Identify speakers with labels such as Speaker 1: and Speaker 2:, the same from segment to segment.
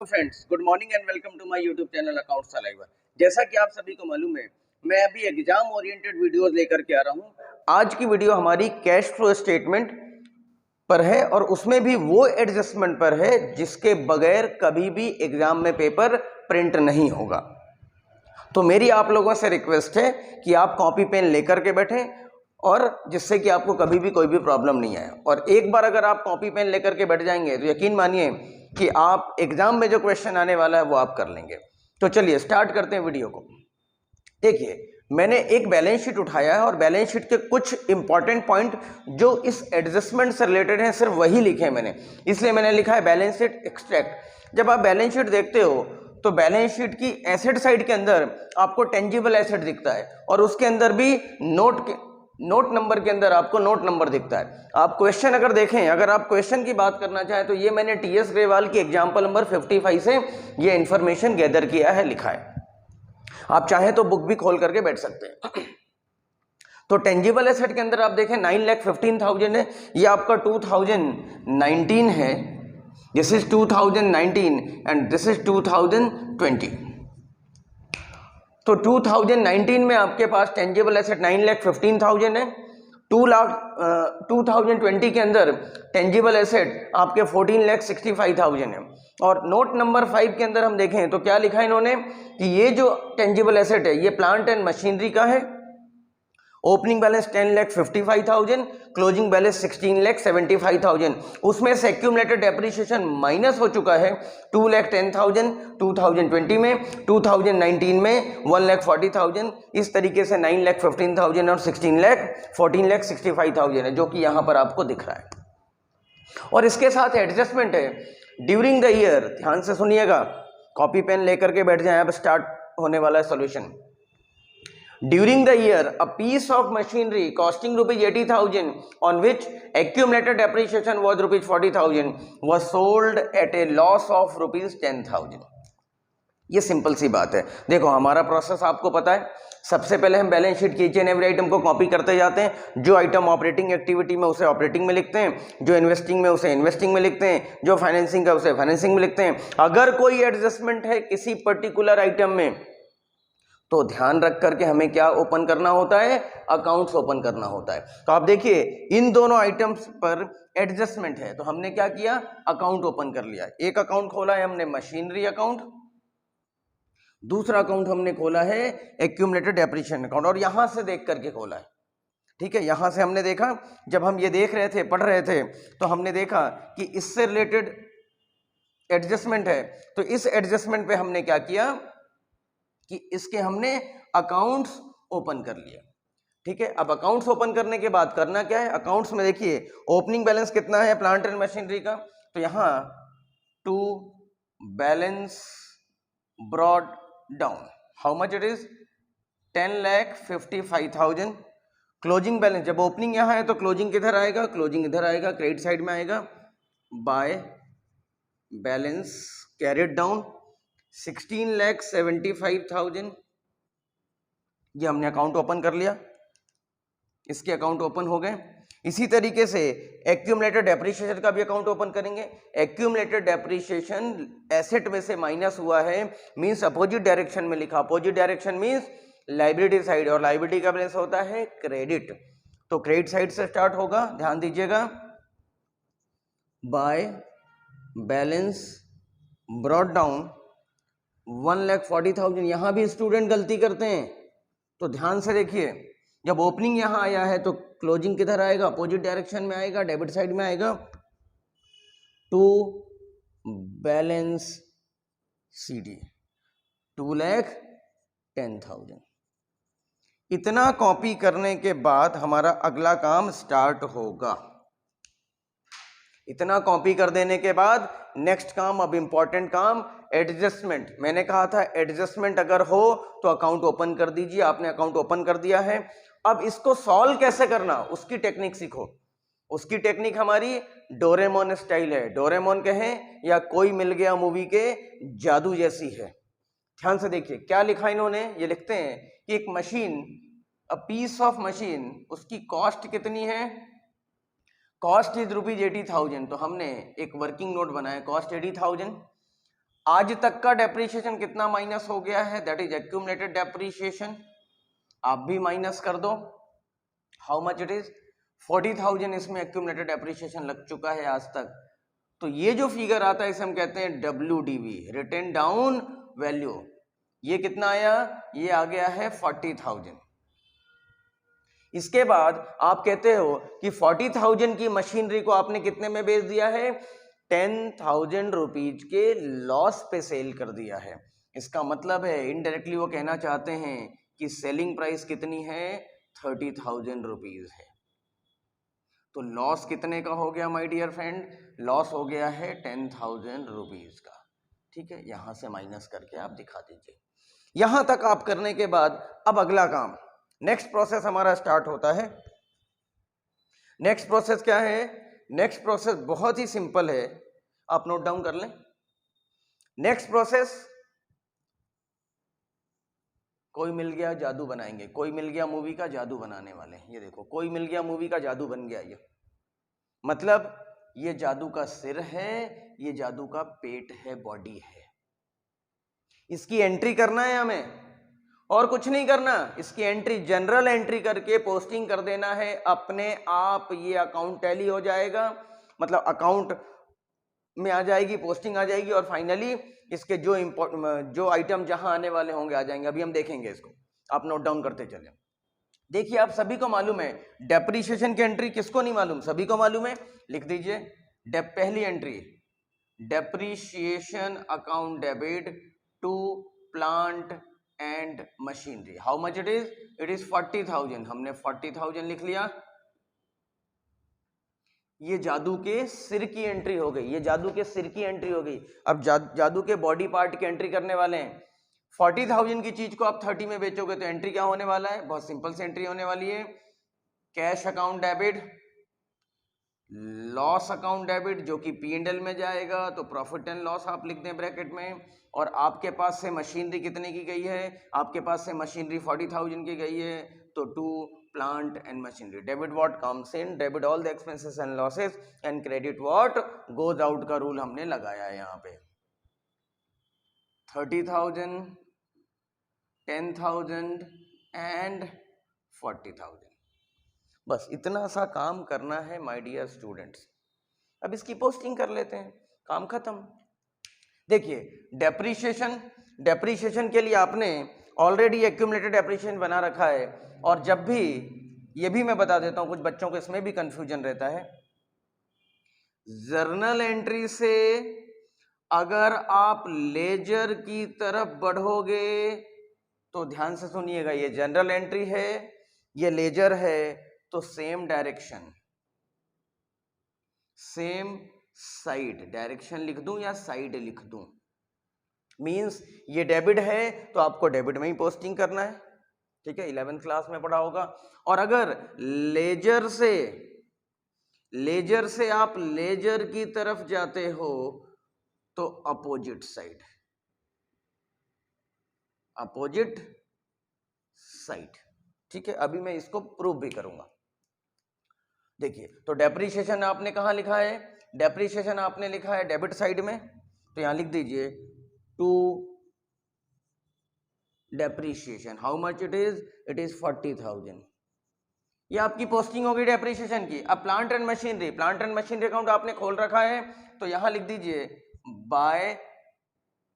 Speaker 1: Friends, good morning and welcome to my YouTube channel accounts सलाइवर। जैसा कि आप सभी को मालूम है, मैं अभी एग्जाम ओरिएंटेड वीडियोस लेकर के आ रहा हूं। आज की वीडियो हमारी कैश फ्लो स्टेटमेंट पर है और उसमें भी वो एडजस्टमेंट पर है जिसके बगैर कभी भी एग्जाम में पेपर प्रिंट नहीं होगा। तो मेरी आप लोगों से रिक्वेस्ट है कि आप कॉपी पेन लेकर के बैठें और जिससे कि आपको कभी भी कोई भी प्रॉब्लम नहीं आए। और एक बार अगर आप कॉपी पेन लेकर के बैठ जाएंगे तो यकीन मानिए कि आप एग्जाम में जो क्वेश्चन आने वाला है वो आप कर लेंगे। तो चलिए स्टार्ट करते हैं वीडियो को। देखिए, मैंने एक बैलेंस शीट उठाया है और बैलेंस शीट के कुछ इंपॉर्टेंट पॉइंट जो इस एडजस्टमेंट से रिलेटेड हैं सिर्फ वही लिखे हैं मैंने, इसलिए मैंने लिखा है बैलेंस शीट एक्सट्रैक्ट। जब आप बैलेंस शीट देखते हो तो बैलेंस शीट की एसेट साइड के अंदर आपको टेंजिबल एसेट दिखता है और उसके अंदर भी नोट नंबर के अंदर आपको नोट नंबर दिखता है। आप क्वेश्चन अगर देखें, अगर आप क्वेश्चन की बात करना चाहें तो ये मैंने टीएस ग्रेवाल की एग्जाम्पल नंबर 55 से ये इंफॉर्मेशन गैदर किया है, लिखा है। आप चाहें तो बुक भी खोल करके बैठ सकते हैं। तो टेंजिबल एसेट के अंदर आप देखें 9,15,000 है, ये आपका 2019 है। This is 2019 and this is 2020। तो 2019 में आपके पास टेंजिबल एसेट 9,15,000 है। 2020 के अंदर टेंजिबल एसेट आपके 14,65,000 है। और नोट नंबर 5 के अंदर हम देखें तो क्या लिखा है इन्होंने कि ये जो टेंजिबल एसेट है ये प्लांट एंड मशीनरी का है। Opening balance 10,55,000, closing balance 16,75,000। उसमें से एक्यूमुलेटेड डेप्रिसिएशन माइनस हो चुका है 2,10,000 2020 में, 2019 में 1,40,000। इस तरीके से 9,15,000 और 14,65,000 है जो कि यहां पर आपको दिख रहा है। और इसके साथ एडजस्टमेंट है ड्यूरिंग द ईयर। ध्यान से सुनिएगा, कॉपी पेन लेकर के बैठ जाए, अब स्टार्ट होने वाला है solution. During the year, a piece of machinery costing rupees 80,000 on which accumulated depreciation was rupees 40,000 was sold at a loss of rupees 10,000। ये सिंपल सी बात है। देखो, हमारा प्रोसेस आपको पता है। सबसे पहले हम बैलेंस शीट की ईच एंड एवरी आइटम को कॉपी करते जाते हैं। जो आइटम ऑपरेटिंग एक्टिविटी में उसे ऑपरेटिंग में लिखते हैं, जो इन्वेस्टिंग में उसे इन्वेस्टिंग में लिखते हैं, जो फाइनेंसिंग का उसे फाइनेंसिंग में लिखते हैं। अगर कोई एडजस्टमेंट है किसी पर्टिकुलर आइटम में तो ध्यान रख करके हमें क्या ओपन करना होता है, अकाउंट्स ओपन करना होता है। तो आप देखिए इन दोनों आइटम्स पर एडजस्टमेंट है तो हमने क्या किया, अकाउंट ओपन कर लिया। एक अकाउंट खोला है हमने मशीनरी अकाउंट, दूसरा अकाउंट हमने खोला है एक्यूमुलेटेड डेप्रिसिएशन अकाउंट और यहां से देख करके खोला है। ठीक है, यहां से हमने देखा, जब हम ये देख रहे थे, पढ़ रहे थे, तो हमने देखा कि इससे रिलेटेड एडजस्टमेंट है। तो इस एडजस्टमेंट पे हमने क्या किया कि इसके हमने अकाउंट्स ओपन कर लिया। ठीक है, अब अकाउंट्स ओपन करने के बाद करना क्या है, अकाउंट्स में देखिए ओपनिंग बैलेंस कितना है प्लांट एंड मशीनरी का, तो यहां to balance brought down, how much it is 10,55,000। Closing balance, जब ओपनिंग यहां है तो क्लोजिंग किधर आएगा, क्लोजिंग इधर आएगा, क्रेडिट साइड में आएगा। By balance carried down 16,75,000। ये हमने अकाउंट ओपन कर लिया, इसके अकाउंट ओपन हो गए। इसी तरीके से एक्यूमुलेटेड डेप्रिसिएशन का भी अकाउंट ओपन करेंगे। एक्यूमुलेटेड डेप्रिसिएशन एसेट में से माइनस हुआ है, मींस अपोजिट डायरेक्शन में लिखा। Opposite direction means liability side, और लायबिलिटी का बैलेंस होता है क्रेडिट। तो क्रेडिट साइड से स्टार्ट होगा, ध्यान दीजिएगा। By balance brought down 1,40,000। यहां भी स्टूडेंट गलती करते हैं, तो ध्यान से देखिए, जब ओपनिंग यहां आया है तो क्लोजिंग किधर आएगा, अपोजिट डायरेक्शन में आएगा, डेबिट साइड में आएगा। To balance CD 2,10,000। इतना कॉपी करने के बाद हमारा अगला काम स्टार्ट होगा। इतना कॉपी कर देने के बाद नेक्स्ट काम, अब इंपॉर्टेंट काम, एडजस्टमेंट। मैंने कहा था एडजस्टमेंट अगर हो तो अकाउंट ओपन कर दीजिए। आपने अकाउंट ओपन कर दिया है, अब इसको सॉल्व कैसे करना उसकी टेक्निक सीखो। उसकी टेक्निक हमारी डोरेमोन स्टाइल है। डोरेमोन कहें या कोई मिल गया मूवी के जादू जैसी है। ध्यान से देखिए क्या लिखा इन्होंने, ये लिखते हैं कि एक machine, a piece of machine, उसकी कॉस्ट कितनी है, कॉस्ट इज रुपीज 80,000। तो हमने एक वर्किंग नोट बनाया, कॉस्ट 80,000। आज तक का डेप्रीशिएशन कितना माइनस हो गया है, दैट इज एक्यूमुलेटेड डेप्रीशिएशन, आप भी माइनस कर दो, हाउ मच इट इज 40,000 इसमें एक्यूमुलेटेड डेप्रीशिएशन लग चुका है आज तक। तो ये जो फिगर आता है इसे हम कहते हैं WDV, रिटेन डाउन वैल्यू। ये कितना आया, ये आ गया है 40,000। इसके बाद आप कहते हो कि 40,000 की मशीनरी को आपने कितने में बेच दिया है, 10,000 रुपीज के लॉस पे सेल कर दिया है। इसका मतलब है इनडायरेक्टली वो कहना चाहते हैं कि सेलिंग प्राइस कितनी है, 30,000 रुपीज है। तो लॉस कितने का हो गया माय डियर फ्रेंड, लॉस हो गया है 10,000 रुपीज का। ठीक है, यहां से माइनस करके आप दिखा दीजिए। यहां तक आप करने के बाद अब अगला काम, नेक्स्ट प्रोसेस हमारा स्टार्ट होता है। नेक्स्ट प्रोसेस क्या है, नेक्स्ट प्रोसेस बहुत ही सिंपल है, आप नोट डाउन कर लें। नेक्स्ट प्रोसेस, कोई मिल गया जादू बनाएंगे, कोई मिल गया मूवी का जादू बनाने वाले। ये देखो, कोई मिल गया मूवी का जादू बन गया। ये मतलब ये जादू का सिर है, ये जादू का पेट है, बॉडी है। इसकी एंट्री करना है हमें और कुछ नहीं करना। इसकी एंट्री जनरल एंट्री करके पोस्टिंग कर देना है अपने आप। ये अकाउंट टैली हो जाएगा, मतलब अकाउंट में आ जाएगी, पोस्टिंग आ जाएगी और फाइनली इसके जो आइटम जहां आने वाले होंगे आ जाएंगे। अभी हम देखेंगे इसको, आप नोट डाउन करते चले। देखिए, आप सभी को मालूम है डेप्रीशिएशन की एंट्री, किसको नहीं मालूम, सभी को मालूम है। लिख दीजिए, पहली entry depreciation account debit to plant and machinery. How much it is 40,000। हमने 40,000 लिख लिया। ये जादू के सिर की एंट्री हो गई, ये जादू के सिर की एंट्री हो गई। अब जादू के बॉडी पार्ट की एंट्री करने वाले हैं। 40,000 की चीज को आप 30 में बेचोगे तो एंट्री क्या होने वाला है, बहुत सिंपल सी एंट्री होने वाली है, cash account debit, loss account debit जो कि P&L में जाएगा, तो प्रॉफिट एंड लॉस आप लिख दें ब्रैकेट में। और आपके पास से मशीनरी कितने की गई है, आपके पास से मशीनरी 40,000 की गई है, तो to plant and machinery. Debit what comes in, debit all the expenses and losses and credit what goes out का रूल हमने लगाया है यहाँ पे। 30,000, 10,000 एंड 40,000। बस इतना सा काम करना है माय डियर स्टूडेंट्स। अब इसकी पोस्टिंग कर लेते हैं, काम खत्म। देखिए, डेप्रीशिएशन के लिए आपने ऑलरेडी एक्यूमुलेटेड डेप्रीशिएशन बना रखा है। और जब भी, ये भी मैं बता देता हूं, कुछ बच्चों को इसमें भी कंफ्यूजन रहता है, जर्नल एंट्री से अगर आप लेजर की तरफ बढ़ोगे तो ध्यान से सुनिएगा, ये जनरल एंट्री है, ये लेजर है, तो same direction, same side, direction लिख दूं या साइड लिख दूं, मींस ये डेबिट है तो आपको डेबिट में ही पोस्टिंग करना है। ठीक है, 11th क्लास में पढ़ा होगा। और अगर लेजर से आप लेजर की तरफ जाते हो तो अपोजिट साइड, अपोजिट साइड। ठीक है, अभी मैं इसको प्रूव भी करूंगा। देखिए, तो डेप्रीशिएशन आपने कहां लिखा है, डेप्रीशिएशन आपने लिखा है डेबिट साइड में, तो यहां लिख दीजिए to depreciation. How much it is 40,000। ये आपकी पोस्टिंग होगी डेप्रीशिएशन की। अब प्लांट एंड मशीनरी अकाउंट आपने खोल रखा है, तो यहां लिख दीजिए बाय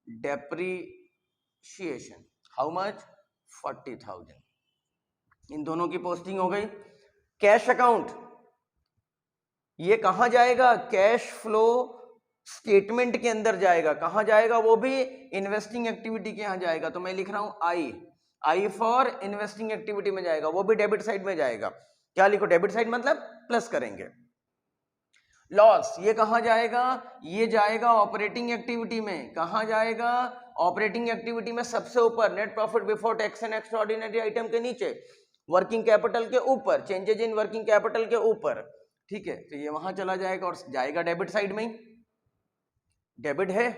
Speaker 1: डेप्रीशिएशन। How much, 40,000। इन दोनों की पोस्टिंग हो गई। कैश अकाउंट, ये कहां जाएगा, कैश फ्लो स्टेटमेंट के अंदर जाएगा। कहां जाएगा, वो भी इन्वेस्टिंग एक्टिविटी के यहां जाएगा। तो मैं लिख रहा हूं आई फॉर इन्वेस्टिंग एक्टिविटी में जाएगा, वो भी डेबिट साइड में जाएगा। क्या लिखो, डेबिट साइड मतलब प्लस करेंगे। लॉस, ये कहां जाएगा, ये जाएगा ऑपरेटिंग एक्टिविटी में। कहां जाएगा, ऑपरेटिंग एक्टिविटी में सबसे ऊपर, net profit before tax and extraordinary item के नीचे, वर्किंग कैपिटल के ऊपर, चेंजेज इन वर्किंग कैपिटल के ऊपर। ठीक है, तो ये वहां चला जाएगा और जाएगा डेबिट साइड में ही। डेबिट है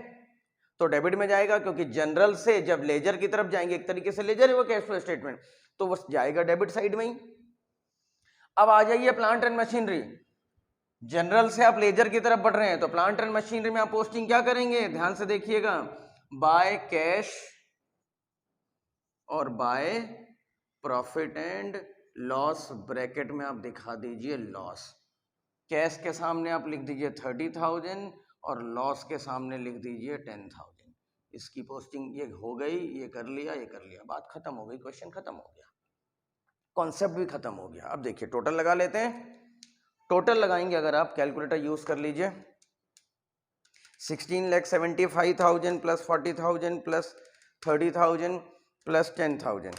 Speaker 1: तो डेबिट में जाएगा, क्योंकि जनरल से जब लेजर की तरफ जाएंगे, एक तरीके से लेजर है वो कैश फ्लो स्टेटमेंट, तो वो जाएगा डेबिट साइड में ही। अब आ जाइए प्लांट एंड मशीनरी। जनरल से आप लेजर की तरफ बढ़ रहे हैं, तो प्लांट एंड मशीनरी में आप पोस्टिंग क्या करेंगे, ध्यान से देखिएगा, बाय कैश और by profit and loss, bracket में आप दिखा दीजिए लॉस। कैश के सामने आप लिख दीजिए 30,000 और लॉस के सामने लिख दीजिए 10,000। इसकी पोस्टिंग ये हो गई, ये कर लिया, ये कर लिया, बात खत्म हो गई, क्वेश्चन खत्म हो गया, कॉन्सेप्ट भी खत्म हो गया। अब देखिए टोटल लगा लेते हैं। टोटल लगाएंगे अगर आप, कैलकुलेटर यूज कर लीजिए। 16,75,000 प्लस 40,000 प्लस 30,000 प्लस 10,000,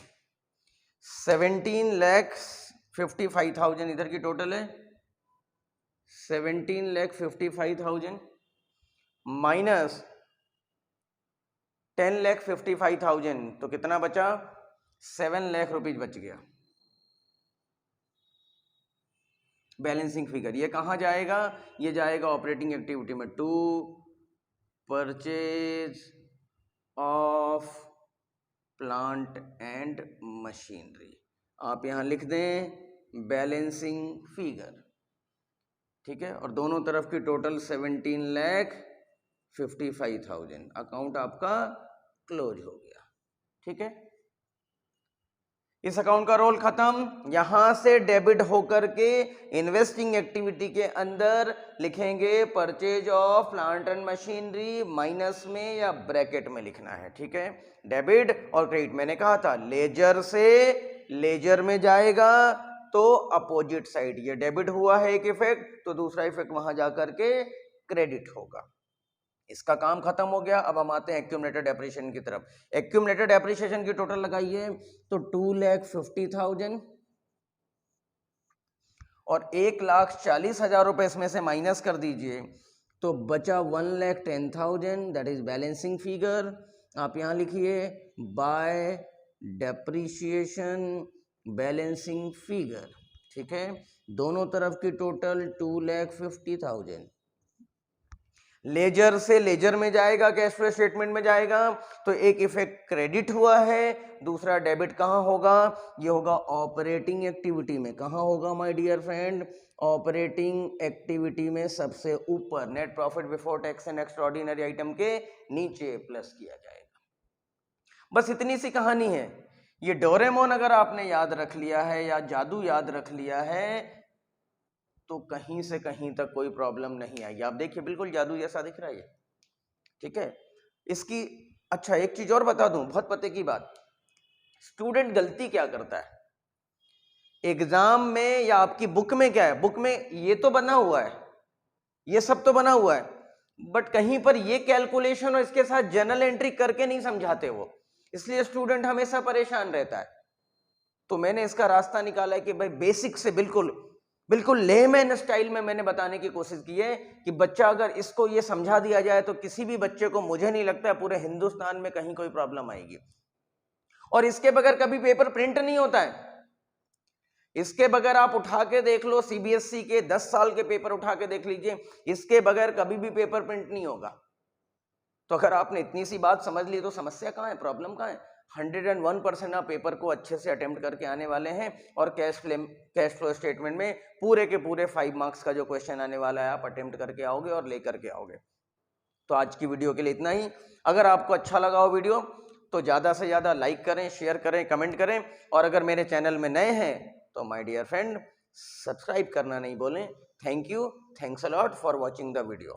Speaker 1: 17,55,000 इधर की टोटल है। 17,55,000 माइनस 10,55,000 तो कितना बचा? 7 लाख रुपीज बच गया। बैलेंसिंग फिगर ये कहाँ जाएगा? ये जाएगा ऑपरेटिंग एक्टिविटी में, to purchase of plant and machinery. आप यहां लिख दें बैलेंसिंग फिगर, ठीक है। और दोनों तरफ की टोटल 17,55,000। अकाउंट आपका क्लोज हो गया, ठीक है। इस अकाउंट का रोल खत्म। यहां से डेबिट होकर के इन्वेस्टिंग एक्टिविटी के अंदर लिखेंगे purchase of plant and machinery, minus में या ब्रैकेट में लिखना है, ठीक है। डेबिट और क्रेडिट, मैंने कहा था लेजर से लेजर में जाएगा तो अपोजिट साइड, ये डेबिट हुआ है एक इफेक्ट, तो दूसरा इफेक्ट वहां जाकर के क्रेडिट होगा। इसका काम खत्म हो गया। अब हम आते हैं एक्यूमुलेटेड डेप्रिसिएशन की तरफ। एक्यूमुलेटेड डेप्रिसिएशन की टोटल लगाइए तो 2,50,000 और 1,40,000 रुपए इसमें से माइनस कर दीजिए तो बचा 1,10,000, दैट इज बैलेंसिंग फिगर। आप यहां लिखिए बाय डेप्रिसिएशन बैलेंसिंग फिगर, ठीक है। दोनों तरफ की टोटल 2,50,000। लेजर से लेजर में जाएगा, कैश फ्लो स्टेटमेंट में जाएगा, तो एक इफेक्ट क्रेडिट हुआ है, दूसरा डेबिट कहां होगा? ये होगा ऑपरेटिंग एक्टिविटी में। कहां होगा my dear friend? Operating activity में सबसे ऊपर, net profit before tax and extraordinary item के नीचे प्लस किया जाएगा। बस इतनी सी कहानी है। ये डोरेमोन अगर आपने याद रख लिया है या जादू याद रख लिया है तो कहीं से कहीं तक कोई प्रॉब्लम नहीं आएगी। आप देखिए बिल्कुल जादू जैसा दिख रहा है ये, ठीक है। इसकी अच्छा एक चीज और बता दूं, बहुत पते की बात, स्टूडेंट गलती क्या करता है एग्जाम में या आपकी बुक में? क्या है बुक में? ये तो बना हुआ है, ये सब तो बना हुआ है, बट कहीं पर ये कैलकुलेशन और इसके साथ जर्नल एंट्री करके नहीं समझाते वो, इसलिए स्टूडेंट हमेशा परेशान रहता है। तो मैंने इसका रास्ता निकाला है कि भाई बेसिक से बिल्कुल लेमैन स्टाइल में मैंने बताने की कोशिश की है कि बच्चा अगर इसको ये समझा दिया जाए तो किसी भी बच्चे को, मुझे नहीं लगता है पूरे हिंदुस्तान में कहीं कोई प्रॉब्लम आएगी। और इसके बगैर कभी पेपर प्रिंट नहीं होता है। इसके बगैर आप उठा के देख लो, सीबीएसई के 10 साल के पेपर उठा के देख लीजिए, इसके बगैर कभी भी पेपर प्रिंट नहीं होगा। तो अगर आपने इतनी सी बात समझ ली तो समस्या कहाँ है, प्रॉब्लम कहाँ है? 101% आप पेपर को अच्छे से अटेम्प्ट करके आने वाले हैं और कैश फ्लो स्टेटमेंट में पूरे के पूरे 5 मार्क्स का जो क्वेश्चन आने वाला है आप अटेम्प्ट करके आओगे और लेकर के आओगे। तो आज की वीडियो के लिए इतना ही। अगर आपको अच्छा लगा हो वीडियो तो ज़्यादा से ज़्यादा लाइक करें, शेयर करें, कमेंट करें, और अगर मेरे चैनल में नए हैं तो माय डियर फ्रेंड सब्सक्राइब करना नहीं भूलें। Thank you, thanks a lot for watching the video.